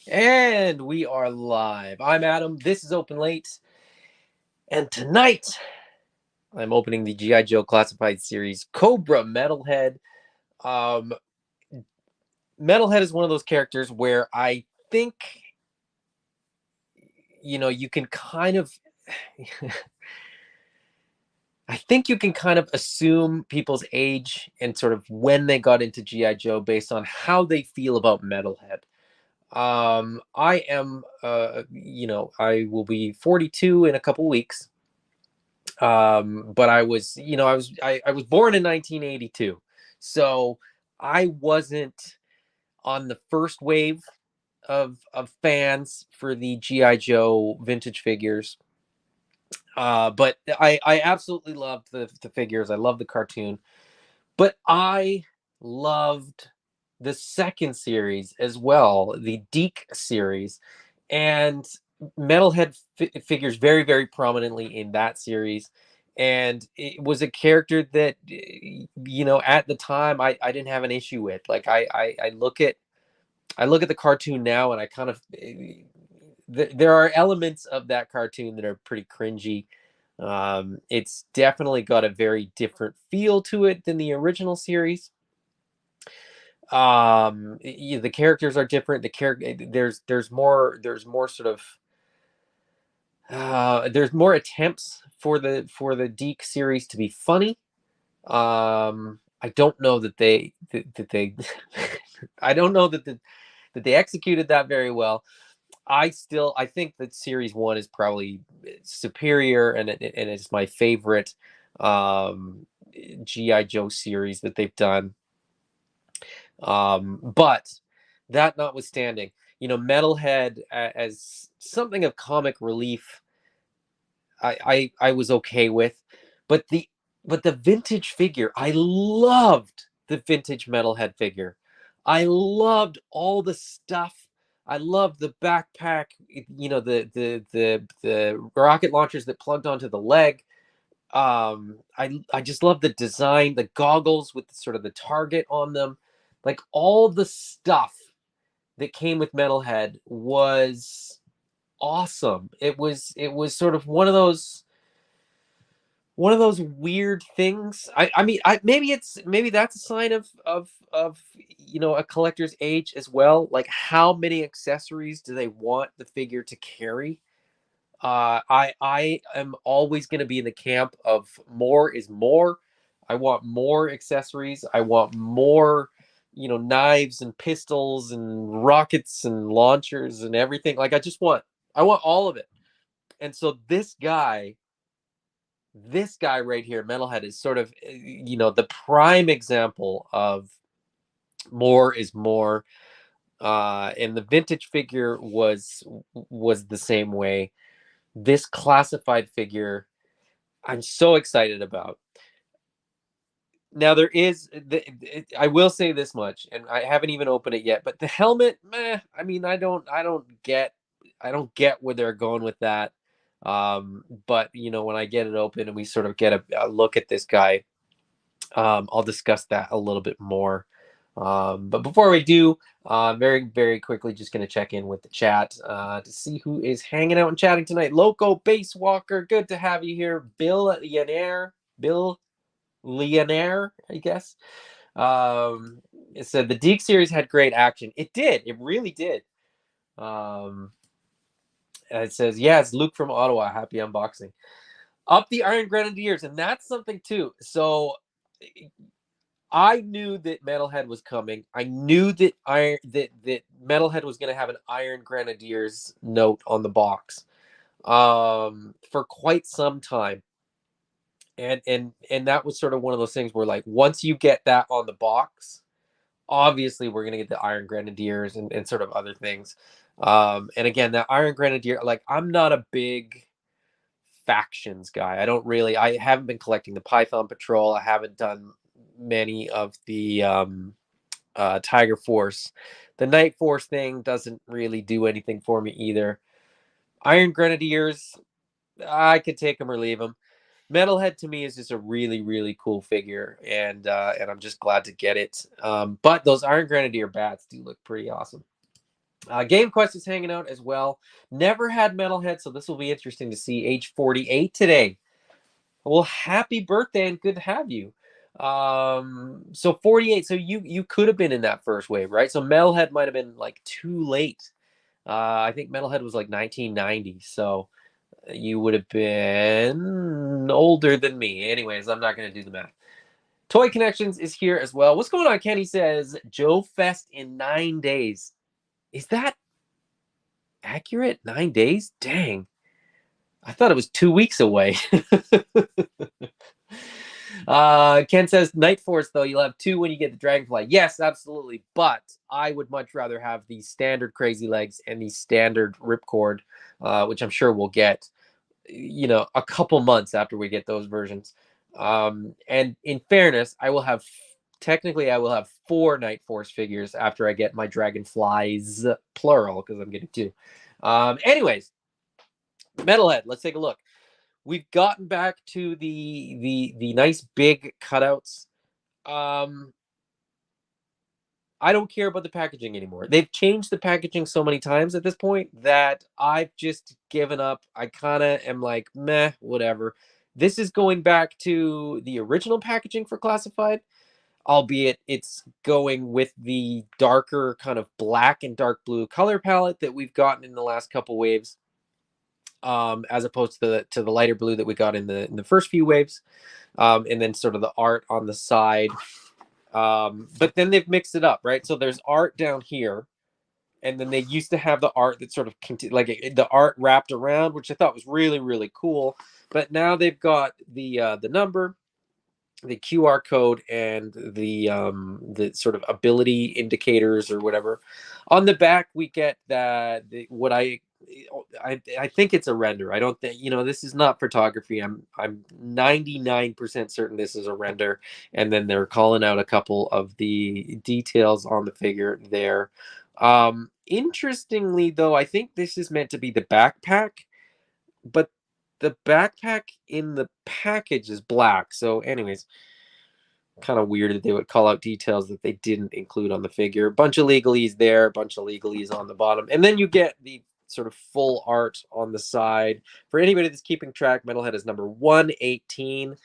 And we are live. I'm Adam. This is Open Late. And tonight, I'm opening the G.I. Joe Classified Series Cobra Metalhead. Metalhead is one of those characters where I think, you can kind of. I think you can kind of assume people's age and sort of when they got into G.I. Joe based on how they feel about Metalhead. I am, I will be 42 in a couple weeks. But I was, I was born in 1982, so I wasn't on the first wave of fans for the GI Joe vintage figures. But I absolutely loved the figures. I love the cartoon, but I loved the second series as well, the Deke series, and Metalhead figures very, very prominently in that series. And it was a character that, at the time I didn't have an issue with. Like I look at the cartoon now, and I kind of there are elements of that cartoon that are pretty cringy. It's definitely got a very different feel to it than the original series. The characters are different. The character there's more sort of there's more attempts for the Deke series to be funny. I don't know that they I don't know that they executed that very well. I think that series one is probably superior, and it's my favorite GI Joe series that they've done. But that notwithstanding, Metalhead as something of comic relief, I was okay with, but the vintage figure, I loved the vintage Metalhead figure. I loved all the stuff. I loved the backpack, the rocket launchers that plugged onto the leg. I just love the design, the goggles with sort of the target on them, like all the stuff that came with Metalhead was awesome. It was sort of one of those weird things. I mean, maybe that's a sign of a collector's age as well. Like, how many accessories do they want the figure to carry? I am always going to be in the camp of more is more. I want more accessories. I want more, knives and pistols and rockets and launchers and everything. Like, I want all of it. And so this guy right here, Metalhead, is sort of, the prime example of more is more. And the vintage figure was the same way. This classified figure, I'm so excited about. Now I will say this much, and I haven't even opened it yet, but the helmet, meh. I mean, I don't get where they're going with that. But when I get it open and we sort of get a look at this guy, I'll discuss that a little bit more. But before we do, very, very quickly, just going to check in with the chat to see who is hanging out and chatting tonight. Loco Base Walker, good to have you here. Bill Leonaire, I guess. It said the Deke series had great action. It did. It really did. It says, yeah, it's Luke from Ottawa. Happy unboxing. Up the Iron Grenadiers, and that's something too. So I knew that Metalhead was coming. I knew that that Metalhead was going to have an Iron Grenadiers note on the box. for quite some time. And that was sort of one of those things where, like, once you get that on the box, obviously we're gonna get the Iron Grenadiers and sort of other things. And again, that Iron Grenadier, like, I'm not a big factions guy. I haven't been collecting the Python Patrol. I haven't done many of the Tiger Force. The Night Force thing doesn't really do anything for me either. Iron Grenadiers, I could take them or leave them. Metalhead to me is just a really, really cool figure, and I'm just glad to get it. But those Iron Grenadier bats do look pretty awesome. Game Quest is hanging out as well. Never had Metalhead, so this will be interesting to see. Age 48 today. Well, happy birthday and good to have you. So 48. So you could have been in that first wave, right? So Metalhead might have been like too late. I think Metalhead was like 1990, so you would have been older than me. Anyways, I'm not going to do the math. Toy Connections is here as well. What's going on? Kenny says Joe Fest in 9 days. Is that accurate? 9 days? Dang. I thought it was 2 weeks away. Ken says Night Force, though, you'll have 2 when you get the Dragonfly. Yes, absolutely. But I would much rather have the standard Crazy Legs and the standard Ripcord, which I'm sure we'll get, a couple months after we get those versions. And in fairness, technically I will have 4 Night Force figures after I get my Dragonflies, plural, because I'm getting 2. Anyways, Metalhead, let's take a look. We've gotten back to the nice big cutouts. I don't care about the packaging anymore. They've changed the packaging so many times at this point that I've just given up. I kind of am like, meh, whatever. This is going back to the original packaging for Classified, albeit it's going with the darker kind of black and dark blue color palette that we've gotten in the last couple waves, as opposed to the lighter blue that we got in the first few waves, and then sort of the art on the side. But then they've mixed it up, right? So there's art down here, and then they used to have the art that sort of the art wrapped around, which I thought was really, really cool. But now they've got the number, the QR code, and the sort of ability indicators or whatever. On the back, we get what I think it's a render. I don't think, this is not photography. I'm 99% certain this is a render, and then they're calling out a couple of the details on the figure there. Interestingly, though, I think this is meant to be the backpack, but the backpack in the package is black. So, anyways, kind of weird that they would call out details that they didn't include on the figure. Bunch of legalese there, bunch of legalese on the bottom, and then you get the sort of full art on the side. For anybody that's keeping track, Metalhead is number 118,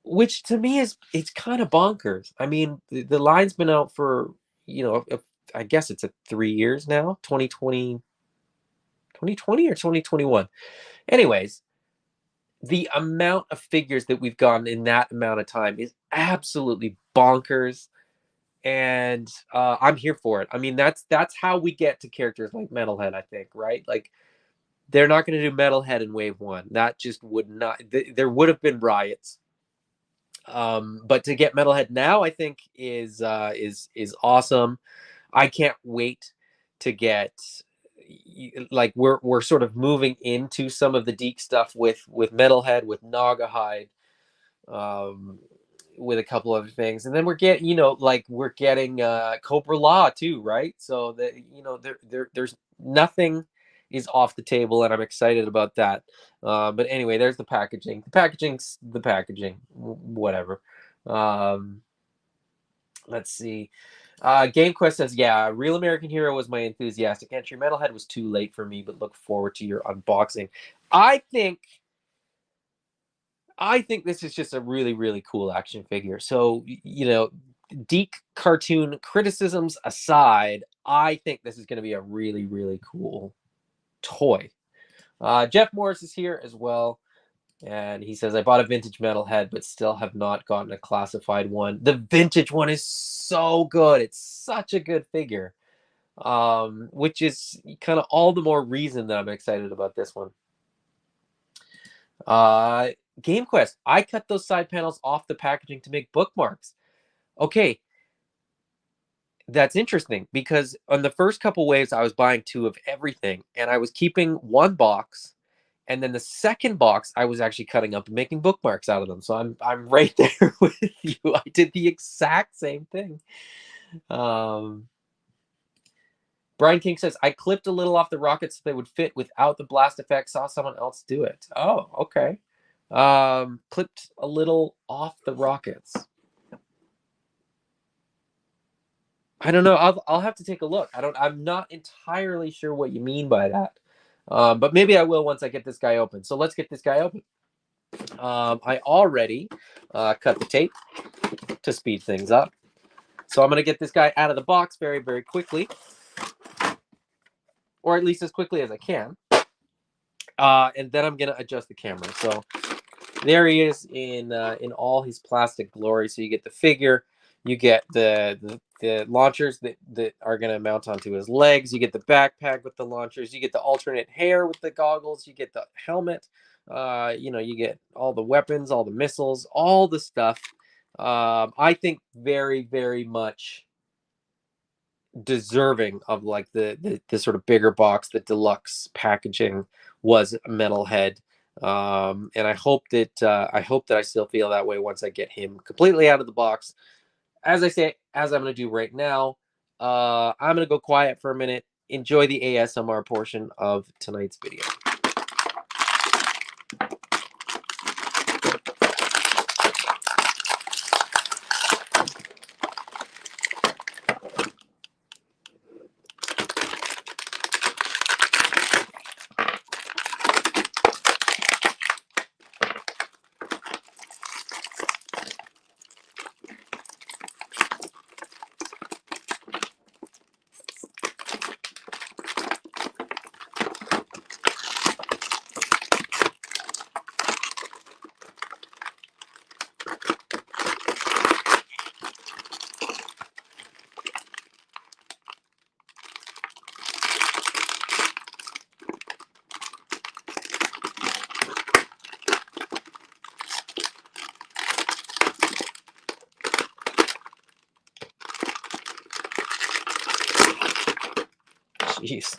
which to me it's kind of bonkers. I mean, the line's been out for, I guess it's 3 years now, 2020 or 2021. Anyways, the amount of figures that we've gotten in that amount of time is absolutely bonkers, and I'm here for it. I mean, that's how we get to characters like Metalhead, I think, right? Like, they're not going to do Metalhead in Wave 1. That just would not. There would have been riots. But to get Metalhead now, I think is awesome. I can't wait to get, like, we're sort of moving into some of the Deke stuff with Metalhead, with Naugahyde, um, with a couple other things, and then we're getting Cobra Law too, right? So that, there's nothing is off the table, and I'm excited about that. But anyway, there's the packaging. The packaging's the packaging, whatever. Um, let's see. Game Quest says, yeah, Real American Hero was my enthusiastic entry. Metalhead was too late for me, but look forward to your unboxing. I think this is just a really, really cool action figure. So, Deke cartoon criticisms aside, I think this is going to be a really, really cool toy. Jeff Morris is here as well. And he says, I bought a vintage Metalhead, but still have not gotten a classified one. The vintage one is so good. It's such a good figure. which is kind of all the more reason that I'm excited about this one. Uh, Game Quest. I cut those side panels off the packaging to make bookmarks. Okay, that's interesting because on the first couple waves, I was buying 2 of everything, and I was keeping 1 box, and then the second box, I was actually cutting up and making bookmarks out of them. So I'm right there with you. I did the exact same thing. Brian King says, I clipped a little off the rockets so they would fit without the blast effect. Saw someone else do it. Oh, okay. Clipped a little off the rockets. I don't know. I'll have to take a look. I'm not entirely sure what you mean by that. But maybe I will once I get this guy open. So let's get this guy open. I already cut the tape to speed things up. So I'm going to get this guy out of the box very, very quickly. Or at least as quickly as I can. And then I'm going to adjust the camera. So there he is in all his plastic glory. So you get the figure. You get the launchers that are going to mount onto his legs. You get the backpack with the launchers. You get the alternate hair with the goggles. You get the helmet. You get all the weapons, all the missiles, all the stuff. I think very, very much deserving of like the sort of bigger box, the deluxe packaging was Metalhead. And I hope that I still feel that way once I get him completely out of the box. As I say, as I'm going to do right now, I'm going to go quiet for a minute, enjoy the ASMR portion of tonight's video. Jeez.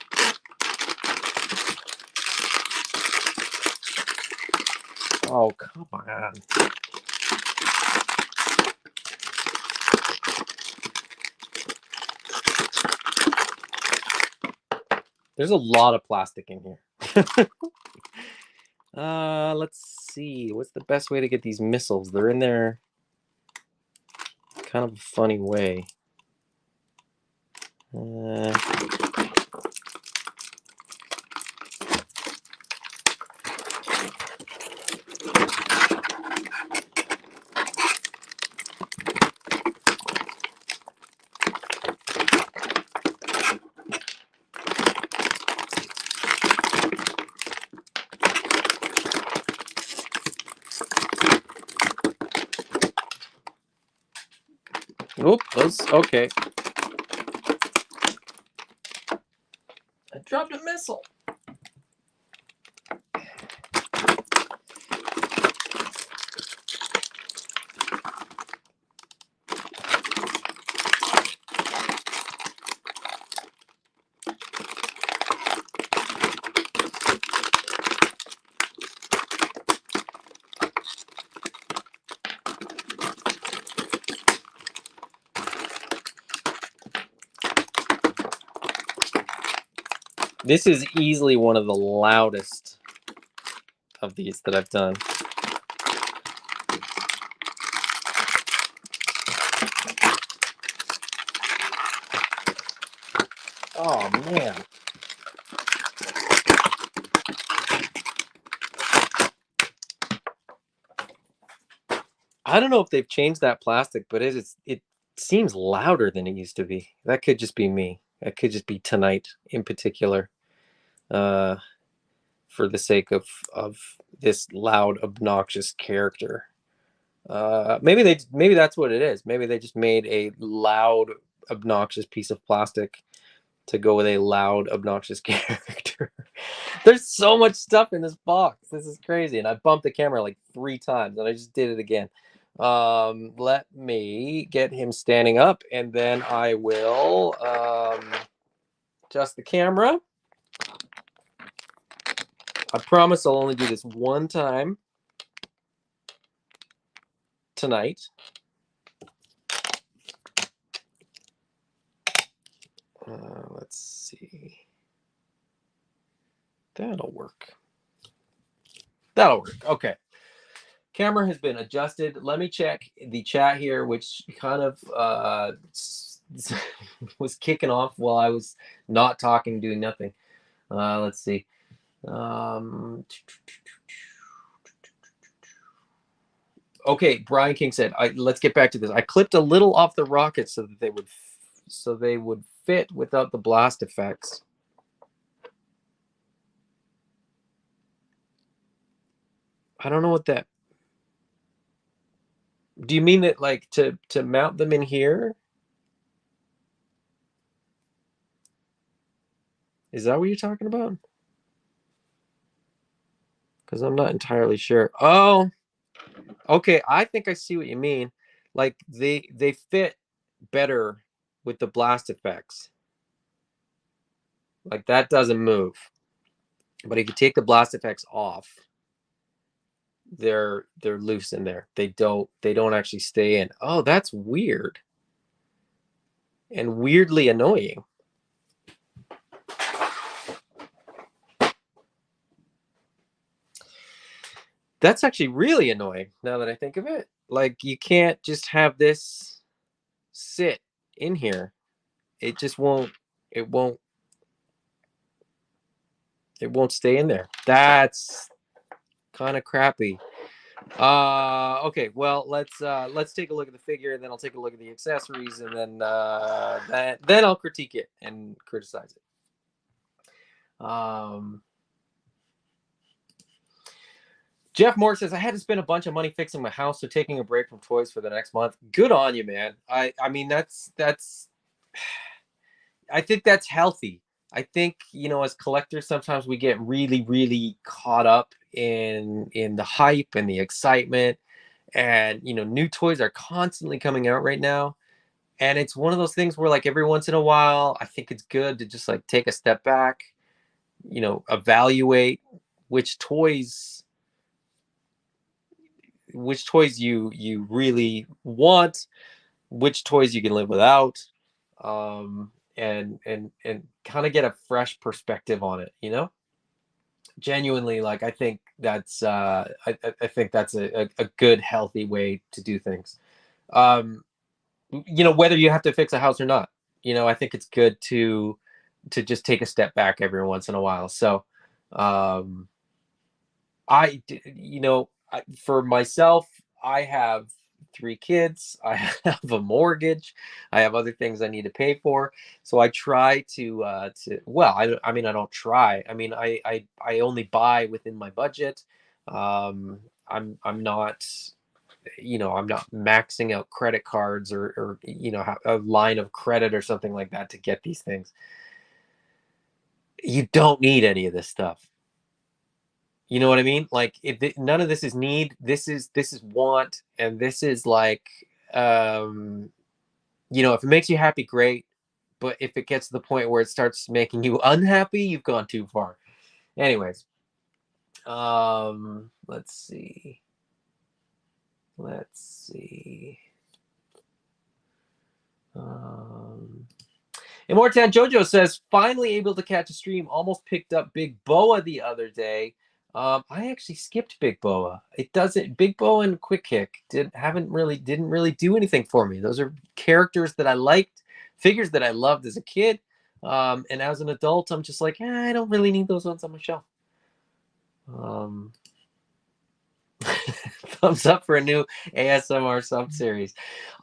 Oh, come on. There's a lot of plastic in here. Let's see. What's the best way to get these missiles? They're in there kind of a funny way. Oop, those okay. I dropped a missile. This is easily one of the loudest of these that I've done. Oh, man. I don't know if they've changed that plastic, but it seems louder than it used to be. That could just be me. That could just be tonight in particular. For the sake of this loud, obnoxious character. Maybe that's what it is. Maybe they just made a loud, obnoxious piece of plastic to go with a loud, obnoxious character. There's so much stuff in this box. This is crazy. And I bumped the camera like 3 times and I just did it again. Let me get him standing up and then I will adjust the camera. I promise I'll only do this one time tonight. Let's see. That'll work. That'll work. Okay. Camera has been adjusted. Let me check the chat here, which kind of was kicking off while I was not talking, doing nothing. Let's see. Okay, Brian King said, let's get back to this. I clipped a little off the rockets so that they would fit without the blast effects. I don't know what that. Do you mean that like to mount them in here? Is that what you're talking about? Because I'm not entirely sure. Oh, okay. I think I see what you mean. Like they fit better with the blast effects. Like that doesn't move. But if you take the blast effects off, they're loose in there. They don't actually stay in. Oh, that's weird. And weirdly annoying. That's actually really annoying now that I think of it. Like you can't just have this sit in here. It just won't stay in there. That's kind of crappy. Okay, well let's take a look at the figure and then I'll take a look at the accessories and then then I'll critique it and criticize it. Jeff Moore says, I had to spend a bunch of money fixing my house, so taking a break from toys for the next month. Good on you, man. I mean, that's I think that's healthy. I think, as collectors, sometimes we get really, really caught up in the hype and the excitement. And, new toys are constantly coming out right now. And it's one of those things where like every once in a while, I think it's good to just like take a step back, evaluate which toys you really want, which toys you can live without, and kind of get a fresh perspective on it. Genuinely, like I think that's I think that's a good healthy way to do things. Whether you have to fix a house or not, I think it's good to just take a step back every once in a while. So for myself, I have 3 kids. I have a mortgage. I have other things I need to pay for. So I try well, I mean, I don't try. I mean, I only buy within my budget. I'm not, I'm not maxing out credit cards or a line of credit or something like that to get these things. You don't need any of this stuff. You know what I mean? Like none of this is need. This is want, and this is like, if it makes you happy, great. But if it gets to the point where it starts making you unhappy, you've gone too far. Anyways, let's see. Immortan Jojo says, finally able to catch a stream. Almost picked up Big Boa the other day. I actually skipped Big Boa. Big Boa and Quick Kick didn't really do anything for me. Those are characters that I liked, figures that I loved as a kid. And as an adult, I'm just like, I don't really need those ones on my shelf. Thumbs up for a new ASMR sub series.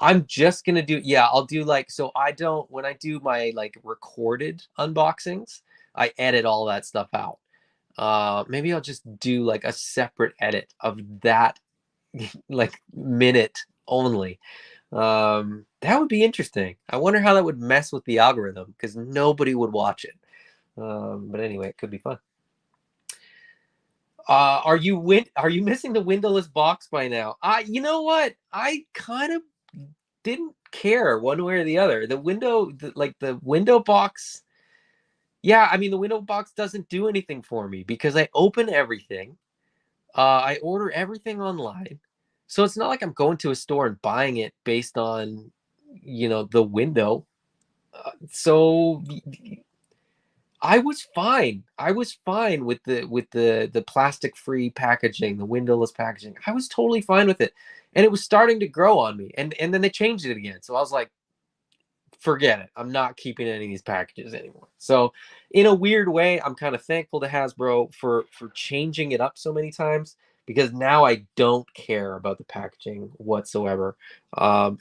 I'm just gonna do, I'll do when I do my like recorded unboxings, I edit all that stuff out. Maybe I'll just do like a separate edit of that like minute only. That would be interesting. I wonder how that would mess with the algorithm because nobody would watch it. But anyway, it could be fun. Are you missing the windowless box by now? You know what? I kind of didn't care one way or the other. Like the window box. Yeah, I mean the window box doesn't do anything for me because I open everything. I order everything online, so it's not like I'm going to a store and buying it based on, the window. So I was fine. I was fine with the plastic free packaging, the windowless packaging. I was totally fine with it, and it was starting to grow on me. And then they changed it again. So I was like, forget it. I'm not keeping any of these packages anymore. So in a weird way, I'm kind of thankful to Hasbro for changing it up so many times because now I don't care about the packaging whatsoever.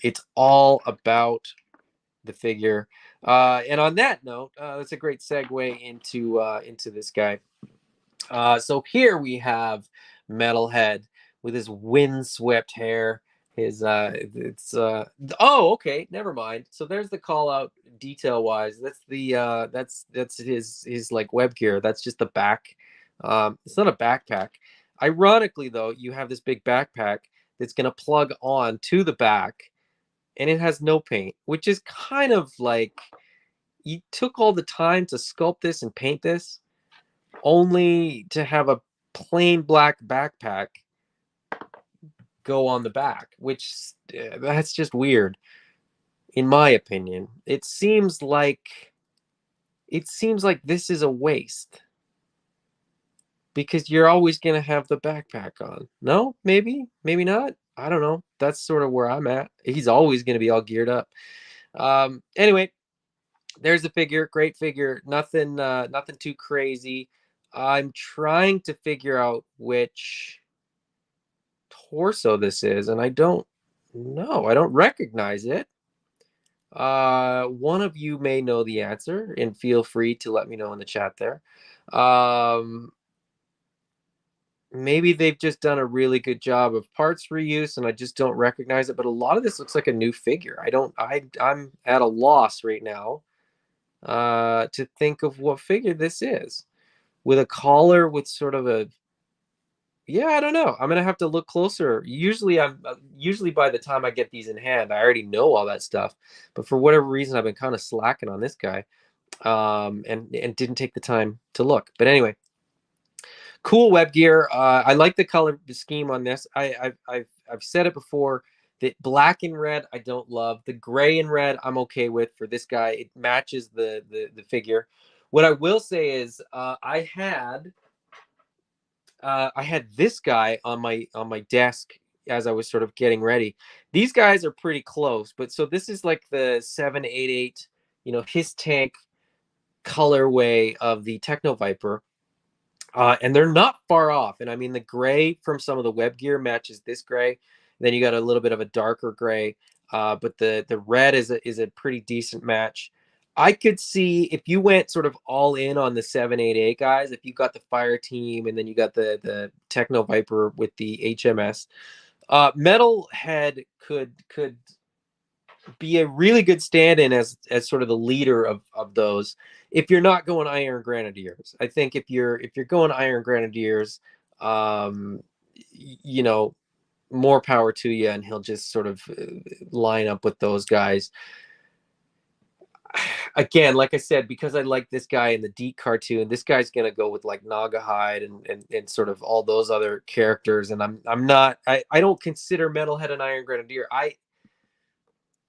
It's all about the figure. And on that note, that's a great segue into this guy. So here we have Metalhead with his windswept hair. His it's oh, okay, never mind. So there's the call out detail wise. That's that's his like web gear. That's just the back. It's not a backpack. Ironically though, you have this big backpack that's gonna plug on to the back, and it has no paint, which is kind of like you took all the time to sculpt this and paint this only to have a plain black backpack go on the back, which that's just weird in my opinion. It seems like this is a waste because you're always going to have the backpack on. No, maybe not. I don't know. That's sort of where I'm at. He's always going to be all geared up. Anyway, there's the figure. Great figure. Nothing too crazy. I'm trying to figure out which torso this is, and I don't know. I don't recognize it. One of you may know the answer, and feel free to let me know in the chat there. Um, Maybe they've just done a really good job of parts reuse, and I just don't recognize it. But a lot of this looks like a new figure. I don't. I'm at a loss right now to think of what figure this is, with a collar with sort of a, yeah, I don't know. I'm gonna have to look closer. Usually by the time I get these in hand, I already know all that stuff. But for whatever reason, I've been kind of slacking on this guy, and didn't take the time to look. But anyway, cool web gear. I like the color scheme on this. I've said it before that black and red I don't love. The gray and red I'm okay with for this guy. It matches the figure. What I will say is I had this guy on my desk as I was sort of getting ready. These guys are pretty close, but so this is like the 788, HISS-TANK colorway of the Techno Viper. And they're not far off. And I mean, the gray from some of the web gear matches this gray. Then you got a little bit of a darker gray, but the red is a pretty decent match. I could see if you went sort of all in on the 788 guys, if you got the Fire Team and then you got the Techno Viper with the HMS, Metalhead could be a really good stand-in as sort of the leader of those. If you're not going Iron Grenadiers, I think if you're going Iron Grenadiers, you know, more power to you, and he'll just sort of line up with those guys. Again, like I said, because I like this guy in the DiC cartoon, this guy's gonna go with like Nagahide and sort of all those other characters. And I don't consider Metalhead an Iron Grenadier.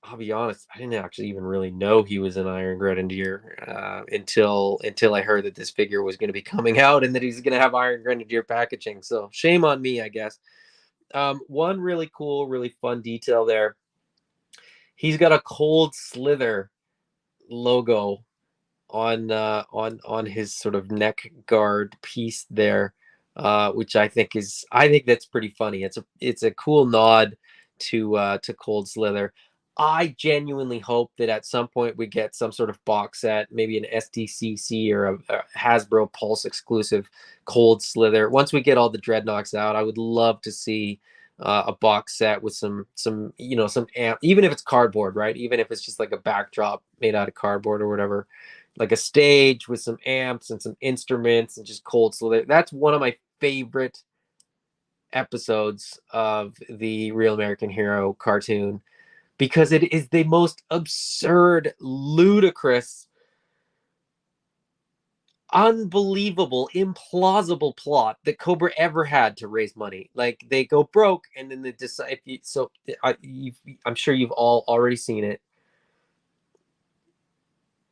I'll be honest, I didn't actually even really know he was an Iron Grenadier until I heard that this figure was going to be coming out and that he's going to have Iron Grenadier packaging. So shame on me, I guess. One really cool, really fun detail there. He's got a Cold Slither logo on his sort of neck guard piece there, which I think that's pretty funny. It's a cool nod to Cold Slither. I genuinely hope that at some point we get some sort of box set, maybe an SDCC or a Hasbro Pulse exclusive Cold Slither. Once we get all the Dreadnoks out, I would love to see a box set with some some amp, even if it's cardboard, right? Even if it's just like a backdrop made out of cardboard or whatever, like a stage with some amps and some instruments and just cold. So that's one of my favorite episodes of the Real American Hero cartoon because it is the most absurd, ludicrous, unbelievable, implausible plot that Cobra ever had to raise money. Like they go broke, and then they decide. If you, so I'm sure you've all already seen it,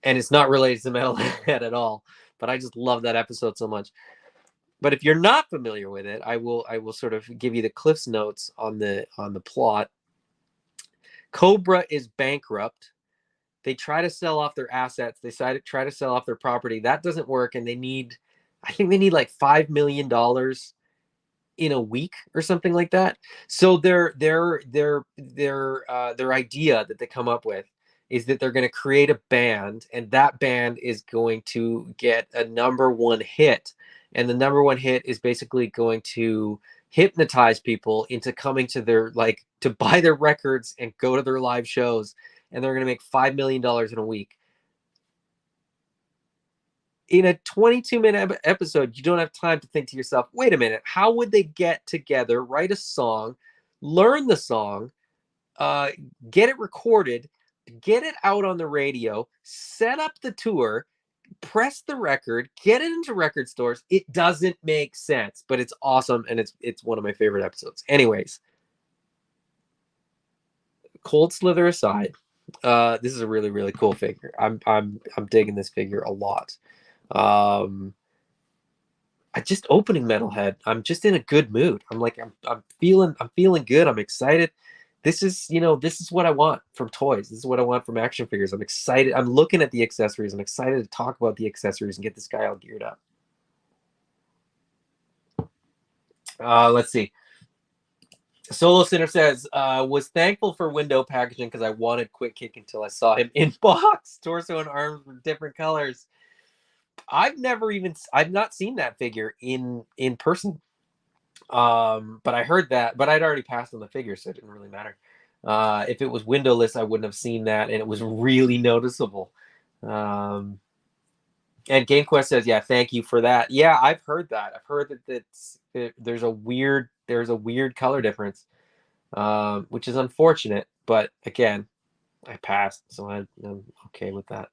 and it's not related to Metalhead at all. But I just love that episode so much. But if you're not familiar with it, I will sort of give you the Cliff's notes on the plot. Cobra is bankrupt. They try to sell off their assets. They try to sell off their property. That doesn't work, and I think they need like $5 million in a week or something like that. So their idea that they come up with is that they're going to create a band, and that band is going to get a number one hit, and the number one hit is basically going to hypnotize people into coming to their to buy their records and go to their live shows, and they're going to make $5 million in a week. In a 22-minute episode, you don't have time to think to yourself, wait a minute, how would they get together, write a song, learn the song, uh, get it recorded, get it out on the radio, set up the tour, press the record, get it into record stores? It doesn't make sense, but it's awesome, and it's one of my favorite episodes. Anyways, Cold Slither aside, this is a really, really cool figure. I'm digging this figure a lot. I just opening Metalhead. I'm just in a good mood. I'm feeling good. I'm excited. This is what I want from toys. This is what I want from action figures. I'm excited. I'm looking at the accessories. I'm excited to talk about the accessories and get this guy all geared up. Let's see. Solo Sinner says, was thankful for window packaging because I wanted Quick Kick until I saw him in box. Torso and arms were different colors. I've not seen that figure in person. But I heard that, but I'd already passed on the figure, so it didn't really matter. If it was windowless, I wouldn't have seen that, and it was really noticeable. And GameQuest says, "Yeah, thank you for that." Yeah, I've heard that. I've heard there's a weird color difference, which is unfortunate. But again, I passed, so I'm okay with that.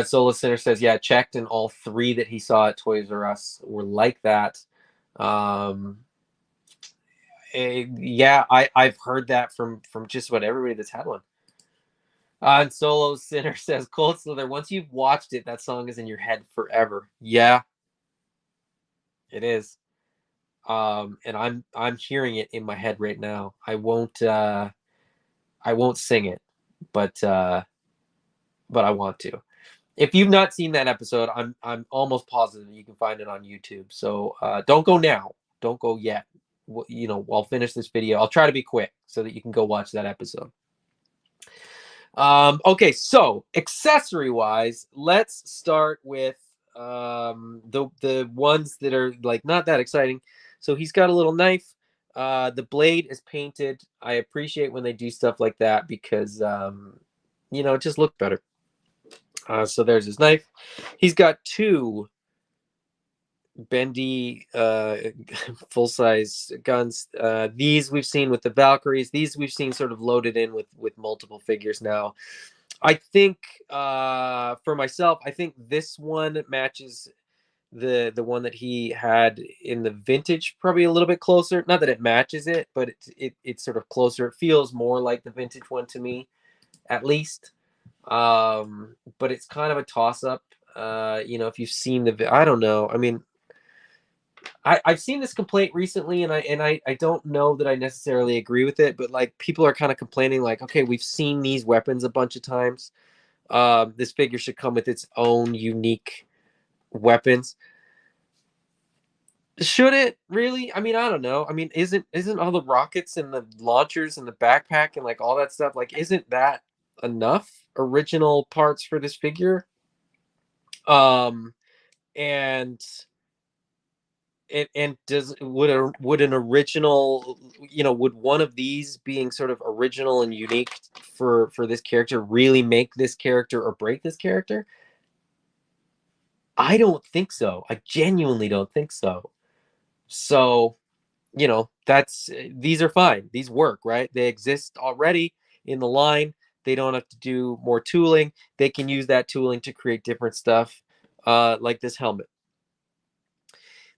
Solar Center says, yeah, checked, and all three that he saw at Toys R Us were like that. Yeah, I've heard that from just about everybody that's had one. And Solo Sinner says, Cold Slither, once you've watched it, that song is in your head forever. Yeah, it is. And I'm hearing it in my head right now. I won't sing it, but I want to. If you've not seen that episode, I'm almost positive you can find it on YouTube. So don't go now. Don't go yet. I'll finish this video. I'll try to be quick so that you can go watch that episode. Okay, so accessory wise, let's start with the ones that are like not that exciting. So he's got a little knife. The blade is painted. I appreciate when they do stuff like that because it just looks better. So there's his knife. He's got two bendy full-size guns. These we've seen with the Valkyries. These we've seen sort of loaded in with multiple figures now. I think for myself, I think this one matches the one that he had in the vintage probably a little bit closer. Not that it matches it, but it's sort of closer. It feels more like the vintage one to me, at least. But it's kind of a toss-up. If you've seen I don't know. I mean, I've seen this complaint recently, and I don't know that I necessarily agree with it, but like people are kind of complaining, like, okay, we've seen these weapons a bunch of times. This figure should come with its own unique weapons. Should it really? I mean, I don't know. I mean, isn't all the rockets and the launchers and the backpack and like all that stuff, like, isn't that enough original parts for this figure? And And does would an original, would one of these being sort of original and unique for this character really make this character or break this character? I don't think so. I genuinely don't think so. So, that's these are fine. These work, right? They exist already in the line. They don't have to do more tooling. They can use that tooling to create different stuff, like this helmet.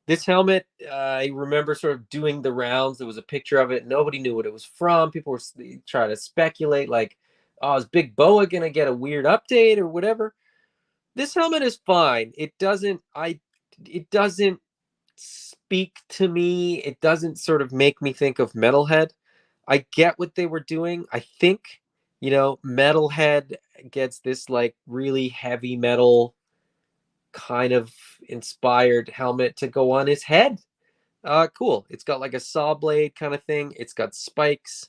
This helmet, I remember sort of doing the rounds. There was a picture of it. Nobody knew what it was from. People were trying to speculate, like, "Oh, is Big Boa gonna get a weird update or whatever?" This helmet is fine. It doesn't speak to me. It doesn't sort of make me think of Metalhead. I get what they were doing. I think, Metalhead gets this like really heavy metal kind of inspired helmet to go on his head. Cool. It's got like a saw blade kind of thing. It's got spikes.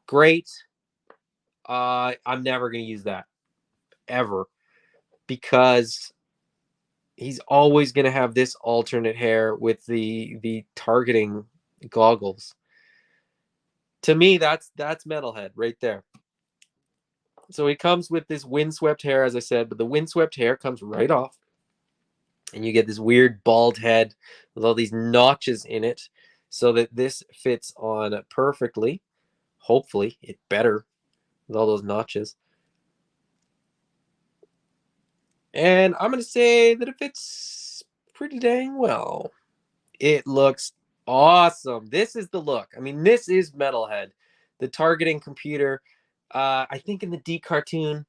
Great. I'm never gonna use that ever because he's always gonna have this alternate hair with the targeting goggles. To me, that's Metalhead right there. So he comes with this windswept hair, as I said, but the windswept hair comes right off, and you get this weird bald head with all these notches in it, so that this fits on perfectly. Hopefully, it better with all those notches. And I'm going to say that it fits pretty dang well. It looks awesome. This is the look. I mean, this is Metalhead, the targeting computer. I think in the D cartoon,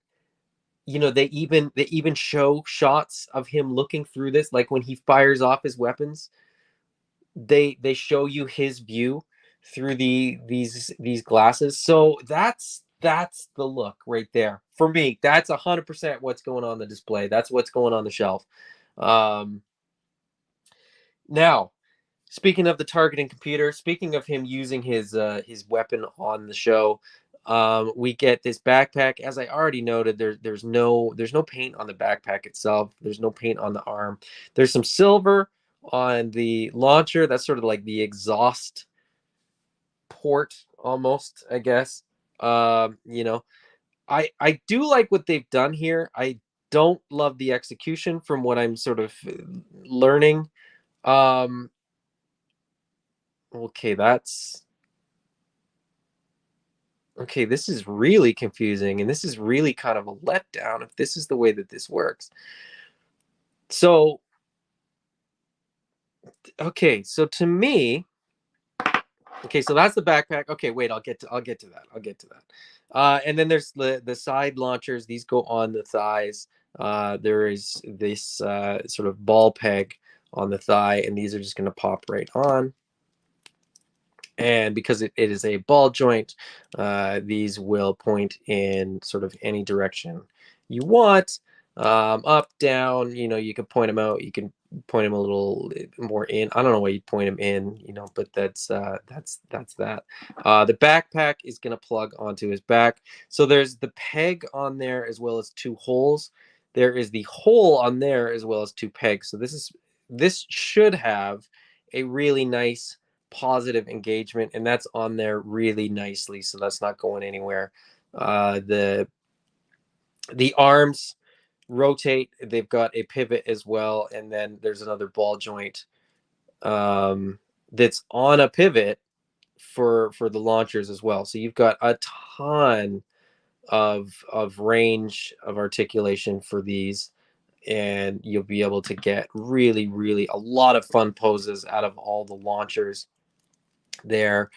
they even show shots of him looking through this, like when he fires off his weapons. They show you his view through these glasses. So that's the look right there for me. That's 100% what's going on the display. That's what's going on the shelf. um Now, speaking of the targeting computer, speaking of him using his weapon on the show, we get this backpack. As I already noted, there's no paint on the backpack itself. There's no paint on the arm. There's some silver on the launcher. That's sort of like the exhaust port, almost, I guess. I do like what they've done here. I don't love the execution from what I'm sort of learning. Um, Okay, this is really confusing, and this is really kind of a letdown if this is the way that this works. So, okay, so to me, okay, so that's the backpack. Okay, wait, I'll get to that. I'll get to that. And then there's the side launchers. These go on the thighs. There is this sort of ball peg on the thigh, and these are just going to pop right on. And because it is a ball joint, these will point in sort of any direction you want, up, down. You can point them out. You can point them a little more in. I don't know why you'd point them in, but that's that. The backpack is going to plug onto his back. So there's the peg on there as well as two holes. There is the hole on there as well as two pegs. So this should have a really nice positive engagement, and that's on there really nicely, so that's not going anywhere. The arms rotate. They've got a pivot as well, and then there's another ball joint that's on a pivot for the launchers as well. So you've got a ton of range of articulation for these, and you'll be able to get really, really a lot of fun poses out of all the launchers there.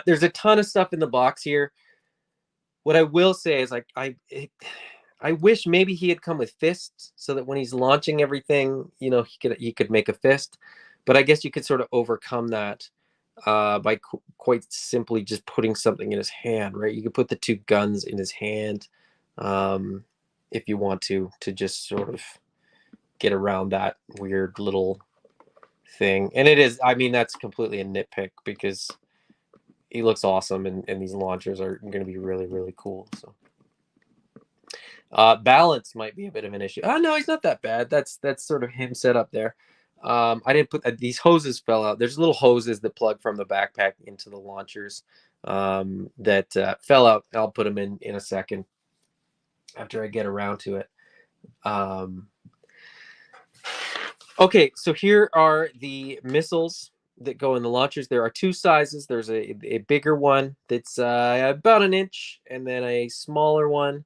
There's a ton of stuff in the box here. What I will say is, like, I wish maybe he had come with fists so that when he's launching everything, he could make a fist. But I guess you could sort of overcome that by quite simply just putting something in his hand, right? You could put the two guns in his hand, if you want to just sort of get around that weird little thing. And it is, I mean, that's completely a nitpick because he looks awesome, and these launchers are going to be really, really cool. So balance might be a bit of an issue. Oh no, he's not that bad. That's sort of him set up there. I didn't put these hoses fell out. There's little hoses that plug from the backpack into the launchers that fell out. I'll put them in a second after I get around to it. Okay, so here are the missiles that go in the launchers. There are two sizes. There's a bigger one that's about an inch, and then a smaller one,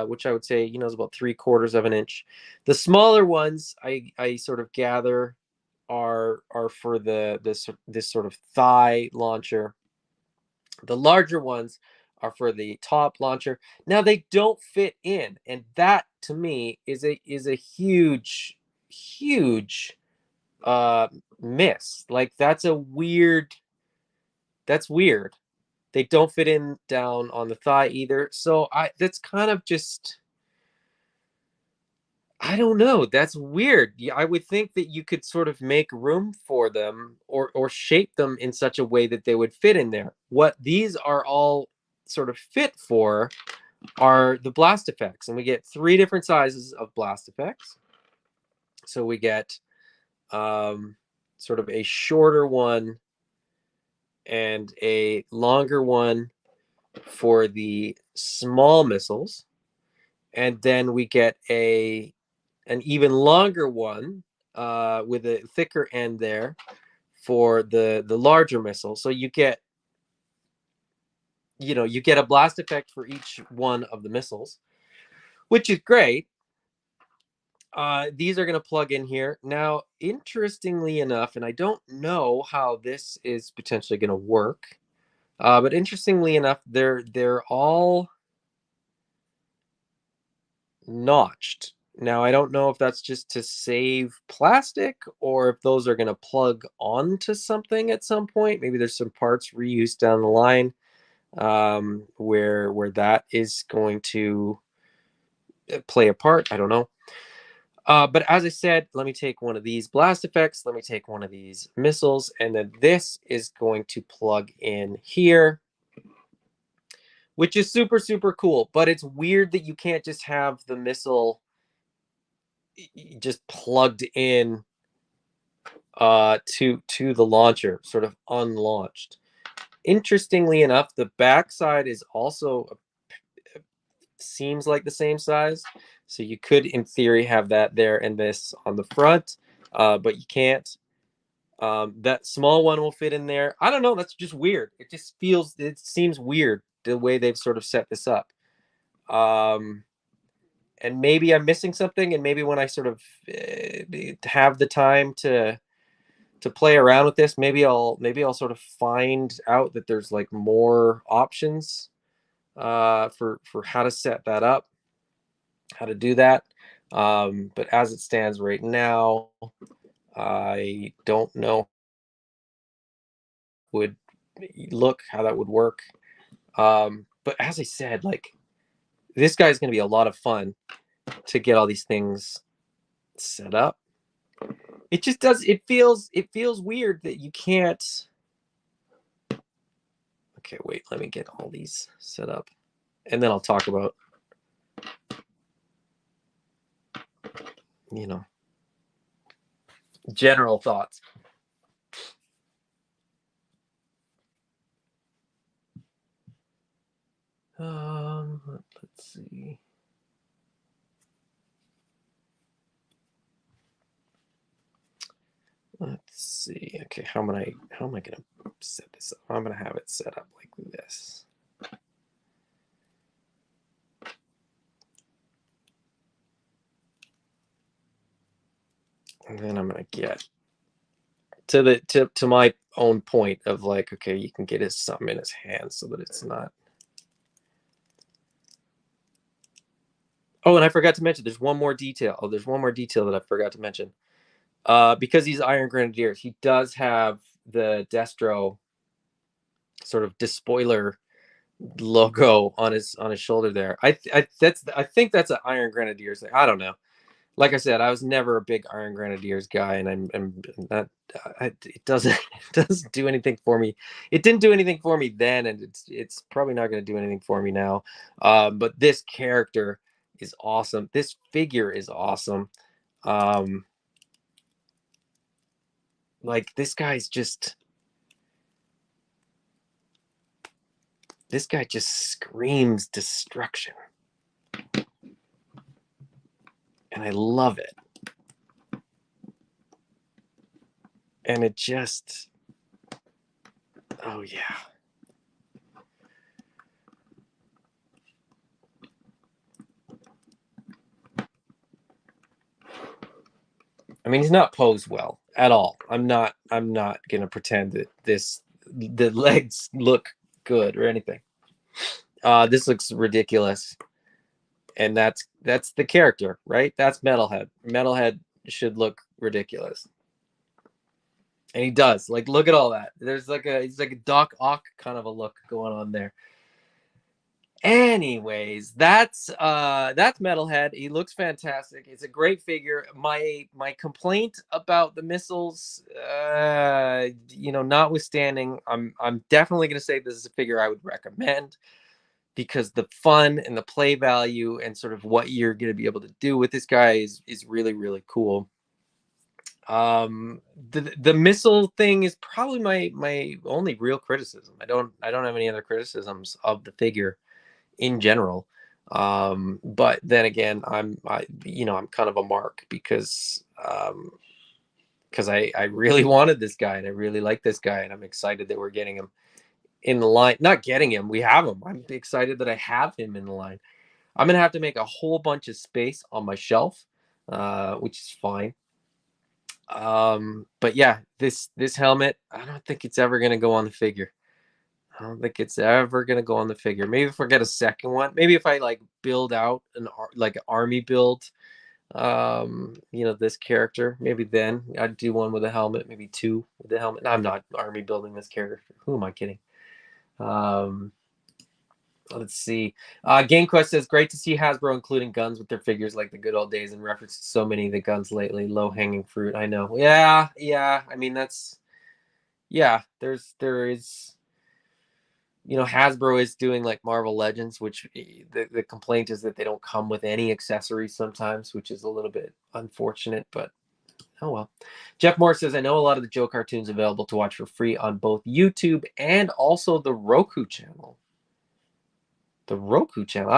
which I would say, is about 3/4 of an inch. The smaller ones, I sort of gather, are for this sort of thigh launcher. The larger ones are for the top launcher. Now they don't fit in, and that to me is a huge uh miss. Like that's weird. They don't fit in down on the thigh either. So I that's kind of just I don't know. That's weird. I would think that you could sort of make room for them or shape them in such a way that they would fit in there. What these are all sort of fit for are the blast effects, and we get three different sizes of blast effects. So we get sort of a shorter one and a longer one for the small missiles, and then we get an even longer one with a thicker end there for the larger missile. So you get a blast effect for each one of the missiles, which is great. These are going to plug in here. Now, interestingly enough, and I don't know how this is potentially going to work, but interestingly enough, they're all notched. Now, I don't know if that's just to save plastic or if those are going to plug onto something at some point. Maybe there's some parts reused down the line where that is going to play a part. I don't know. But as I said, let me take one of these blast effects. Let me take one of these missiles. And then this is going to plug in here, which is super, super cool. But it's weird that you can't just have the missile just plugged in to the launcher, sort of unlaunched. Interestingly enough, the backside is also seems like the same size. So you could, in theory, have that there and this on the front, but you can't. That small one will fit in there. I don't know. That's just weird. It seems weird the way they've sort of set this up. And maybe I'm missing something. And maybe when I sort of have the time to play around with this, maybe I'll sort of find out that there's like more options for how to set that up, how to do that. But as it stands right now, I don't know would look how that would work. But as I said, like this guy's going to be a lot of fun to get all these things set up. It just does. It feels weird that you can't. Okay, wait. Let me get all these set up, and then I'll talk about general thoughts. Let's see. Let's see. Okay, how am I gonna set this up? I'm gonna have it set up like this. And then I'm gonna get to my own point of like, okay, you can get something in his hand so that it's not. Oh, and I forgot to mention, there's one more detail. Oh, there's one more detail that I forgot to mention. Because he's Iron Grenadiers, he does have the Destro sort of despoiler logo on his shoulder there. I think that's an Iron Grenadiers thing. I don't know. Like I said, I was never a big Iron Grenadiers guy, and I'm not. It doesn't do anything for me. It didn't do anything for me then, and it's probably not going to do anything for me now. But this character is awesome. This figure is awesome. Like this guy just screams destruction. And I love it. And it just, oh yeah. I mean, he's not posed well at all. I'm not gonna pretend that the legs look good or anything. This looks ridiculous. And that's the character, right? That's Metalhead. Metalhead should look ridiculous. And he does. Like, look at all that. There's like it's like a Doc Ock kind of a look going on there. Anyways, that's Metalhead. He looks fantastic. It's a great figure. My complaint about the missiles, notwithstanding, I'm definitely gonna say this is a figure I would recommend, because the fun and the play value and sort of what you're gonna be able to do with this guy is really, really cool. The missile thing is probably my only real criticism. I don't have any other criticisms of the figure in general. But then again, I'm kind of a mark because I really wanted this guy and I really like this guy and I'm excited that we're getting him in the line. Not getting him, we have him. I'm excited that I have him in the line. I'm gonna have to make a whole bunch of space on my shelf, which is fine. But yeah, this helmet, I don't think it's ever gonna go on the figure. I don't think it's ever gonna go on the figure. Maybe if I get a second one, maybe if I like build out an army build, this character, maybe then I'd do one with a helmet, maybe two with the helmet. No, I'm not army building this character. Who am I kidding? Um, let's see. GameQuest says, great to see Hasbro including guns with their figures like the good old days, in reference to so many of the guns lately. Low hanging fruit. I know. Yeah. I mean, there is. Hasbro is doing like Marvel Legends, which the complaint is that they don't come with any accessories sometimes, which is a little bit unfortunate, but oh well. Jeff Moore says, I know a lot of the Joe cartoons available to watch for free on both YouTube and also the Roku channel. The Roku channel.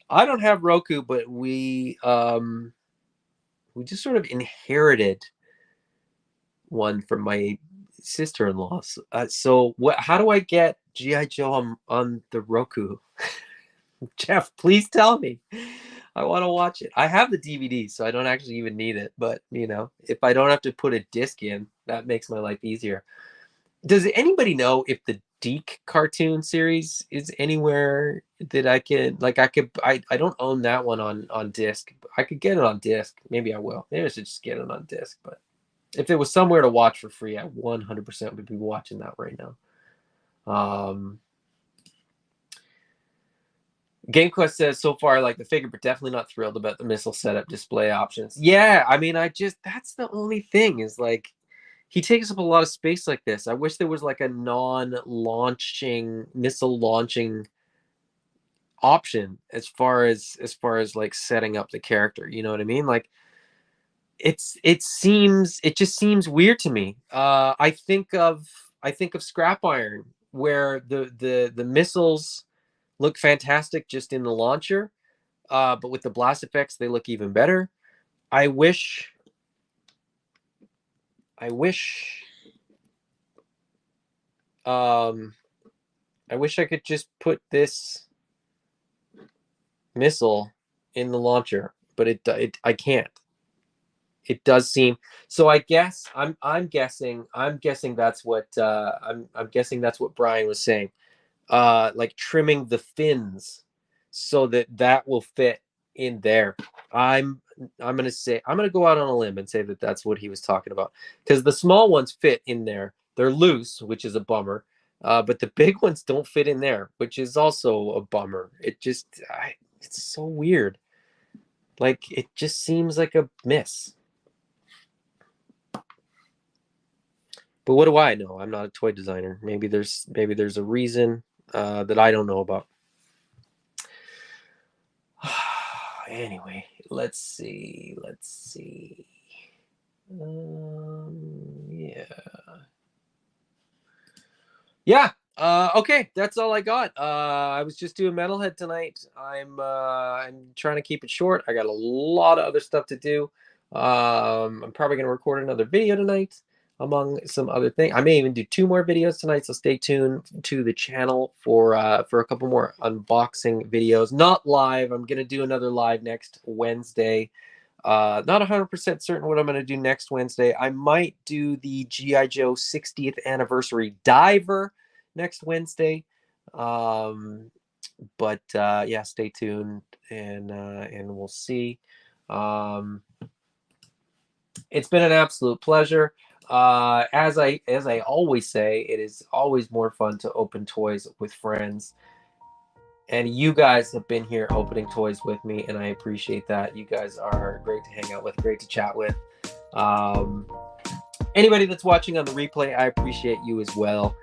I don't have Roku, but we just sort of inherited one from my sister-in-law. So what? How do I get GI Joe on the Roku? Jeff, please tell me. I want to watch it. I have the DVD, so I don't actually even need it. But if I don't have to put a disc in, that makes my life easier. Does anybody know if the Deke cartoon series is anywhere that I can like? I don't own that one on disc. I could get it on disc. Maybe I will. Maybe I should just get it on disc. But if it was somewhere to watch for free, I 100% would be watching that right now. GameQuest says, so far I like the figure, but definitely not thrilled about the missile setup display options. Yeah, I mean, that's the only thing is like he takes up a lot of space like this. I wish there was like a non-launching missile launching option as far as like setting up the character. You know what I mean? Like it just seems weird to me. I think of Scrap Iron, where the missiles look fantastic just in the launcher, but with the blast effects they look even better. I wish um I wish I could just put this missile in the launcher, but I can't. It does seem so. I guess I'm guessing that's what I'm guessing that's what Brian was saying. Like trimming the fins so that will fit in there. I'm gonna go out on a limb and say that that's what he was talking about, because the small ones fit in there. They're loose, which is a bummer. But the big ones don't fit in there, which is also a bummer. It's so weird. Like it just seems like a miss. But what do I know? I'm not a toy designer. Maybe there's a reason that I don't know about. Anyway, let's see. Yeah. Yeah. Okay, that's all I got. I was just doing Metalhead tonight. I'm trying to keep it short. I got a lot of other stuff to do. I'm probably gonna record another video tonight, among some other things. I may even do 2 more videos tonight, so stay tuned to the channel for a couple more unboxing videos. Not live. I'm gonna do another live next Wednesday. Not 100% certain what I'm going to do next Wednesday. I might do the G.I. Joe 60th anniversary diver next Wednesday. But yeah, stay tuned and we'll see. Um, it's been an absolute pleasure. As I always say, it is always more fun to open toys with friends. And you guys have been here opening toys with me, and I appreciate that. You guys are great to hang out with, great to chat with. Um, Anybody that's watching on the replay, I appreciate you as well.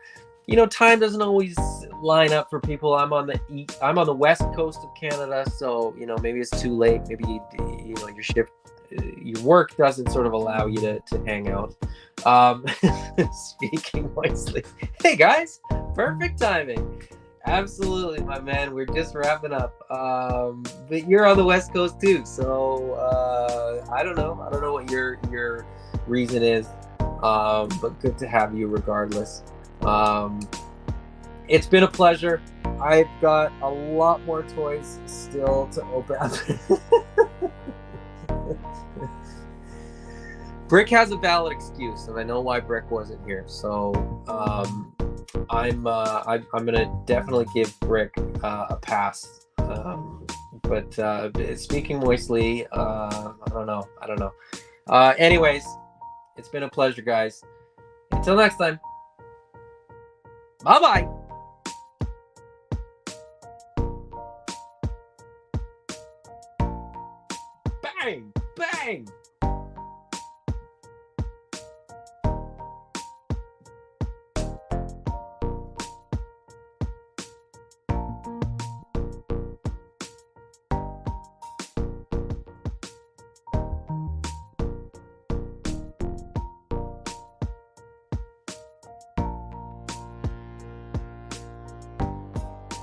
You know, time doesn't always line up for people. I'm on the west coast of Canada, so you know maybe it's too late. Maybe you know your shift, your work doesn't sort of allow you to hang out. Speaking nicely, hey guys, perfect timing. Absolutely, my man. We're just wrapping up. But you're on the West Coast too, so I don't know. I don't know what your reason is, but good to have you regardless. It's been a pleasure. I've got a lot more toys still to open up. Brick has a valid excuse, and I know why Brick wasn't here. So I'm gonna definitely give Brick a pass. But speaking moistly, I don't know. Anyways, it's been a pleasure, guys. Until next time. Bye bye. Bang, bang.